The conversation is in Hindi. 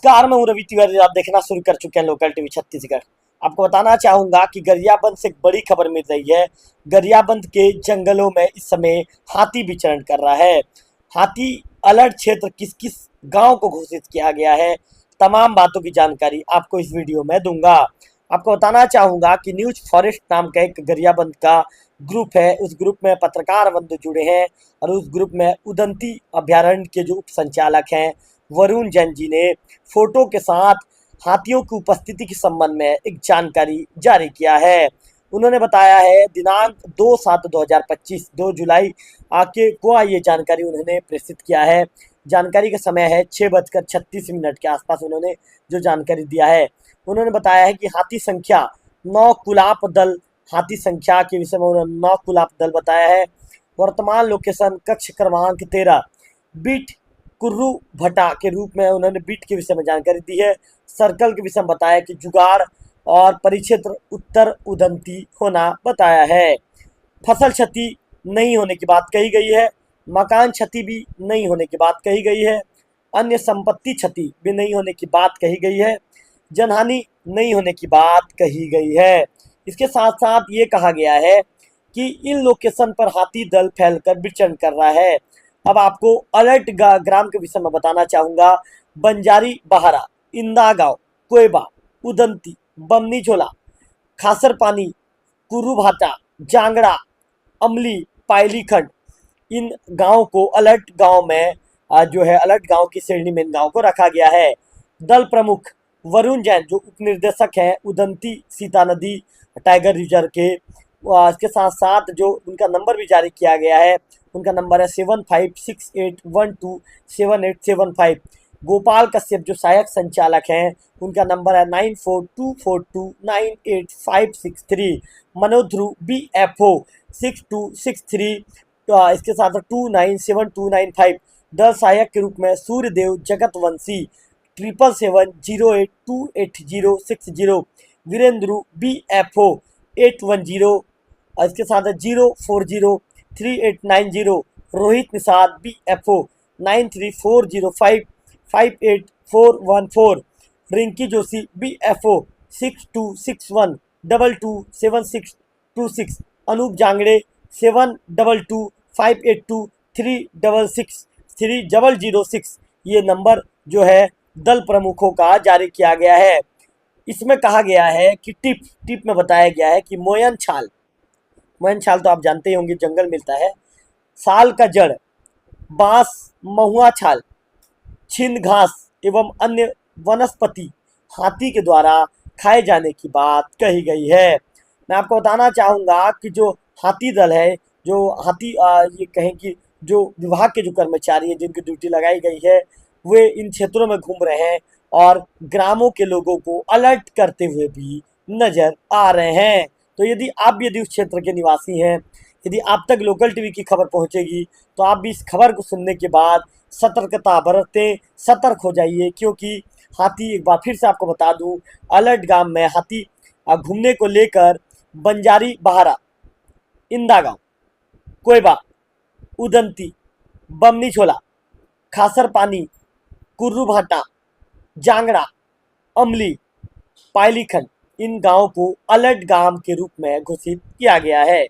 नमस्कार, मैं हूं रवि तिवारी। आप देखना शुरू कर चुके हैं लोकल टीवी छत्तीसगढ़। आपको बताना चाहूंगा कि गरियाबंद से एक बड़ी खबर मिल रही है। गरियाबंद के जंगलों में इस समय हाथी विचरण कर रहा है। हाथी अलर्ट क्षेत्र किस किस गांव को घोषित किया गया है, तमाम बातों की जानकारी आपको इस वीडियो में दूंगा। आपको बताना चाहूंगा कि न्यूज फॉरेस्ट नाम का एक गरियाबंद का ग्रुप है। उस ग्रुप में पत्रकार बंधु जुड़े हैं और उस ग्रुप में उदंती अभ्यारण्य के जो उप संचालक हैं वरुण जैन जी ने फोटो के साथ हाथियों की उपस्थिति के संबंध में एक जानकारी जारी किया है। उन्होंने बताया है दिनांक 2/7/2025 2 जुलाई आके को ये जानकारी उन्होंने प्रेषित किया है। जानकारी का समय है 6:36 के आसपास उन्होंने जो जानकारी दिया है। उन्होंने बताया है कि हाथी संख्या 9 कुलाप दल, हाथी संख्या के विषय में उन्होंने 9 कुलाप दल बताया है। वर्तमान लोकेशन कक्ष क्रमांक 13 बीट कुर्रू भट्टा के रूप में उन्होंने बीट के विषय में जानकारी दी है। सर्कल के विषय में बताया कि जुगाड़ और परिक्षेत्र उत्तर उदंती होना बताया है। फसल क्षति नहीं होने की बात कही गई है। मकान क्षति भी नहीं होने की बात कही गई है। अन्य संपत्ति क्षति भी नहीं होने की बात कही गई है। जनहानि नहीं होने की बात कही गई है। इसके साथ साथ ये कहा गया है कि इन लोकेशन पर हाथी दल फैलकर विचरण कर रहा है। अब आपको अलर्ट ग्राम के विषय में बताना चाहूंगा। बंजारी बहारा, इंदा गांव, कोयबा, उदंती, बमनी झोला, खासर पानी, कुरुभाटा, जांगड़ा, अमली, पायलीखंड, इन गांव को अलर्ट गांव में जो है अलर्ट गांव की श्रेणी में इन गांव को रखा गया है। दल प्रमुख वरुण जैन जो उप निर्देशक हैं उदंती सीता नदी टाइगर रिजर्व के, इसके साथ साथ जो उनका नंबर भी जारी किया गया है, उनका नंबर है 7568127875। गोपाल कश्यप जो सहायक संचालक हैं, उनका नंबर है 9424298563। मनोज ध्रुव BFO 6263, इसके साथ 297295। दल सहायक के रूप में सूर्यदेव जगतवंशी 7770828060। वीरेंद्र BFO 810, इसके साथ 0403890। रोहित निषाद BFO 9340558414। रिंकी जोशी BFO 6261227626। अनूप जांगड़े 722582366306। ये नंबर जो है दल प्रमुखों का जारी किया गया है। इसमें कहा गया है कि टिप में बताया गया है कि मोयन छाल तो आप जानते ही होंगे जंगल मिलता है। साल का जड़, बांस, महुआ छाल, छिंद घास एवं अन्य वनस्पति हाथी के द्वारा खाए जाने की बात कही गई है। मैं आपको बताना चाहूँगा कि जो हाथी दल है, जो हाथी ये कहें कि जो विभाग के जो कर्मचारी हैं जिनकी ड्यूटी लगाई गई है, वे इन क्षेत्रों में घूम रहे हैं और ग्रामों के लोगों को अलर्ट करते हुए भी नजर आ रहे हैं। तो यदि उस क्षेत्र के निवासी हैं, यदि आप तक लोकल टीवी की खबर पहुंचेगी तो आप भी इस खबर को सुनने के बाद सतर्कता बरतें, सतर्क हो जाइए, क्योंकि हाथी, एक बार फिर से आपको बता दूं, अलर्ट गांव में हाथी घूमने को लेकर बंजारी बहारा, इंदा गांव, कोयबा, उदंती, बमनी झोला, खासर पानी, कुर्रू भाटा, जांगड़ा, अमली, पायलीखंड, इन गांवों को अलर्ट गांव के रूप में घोषित किया गया है।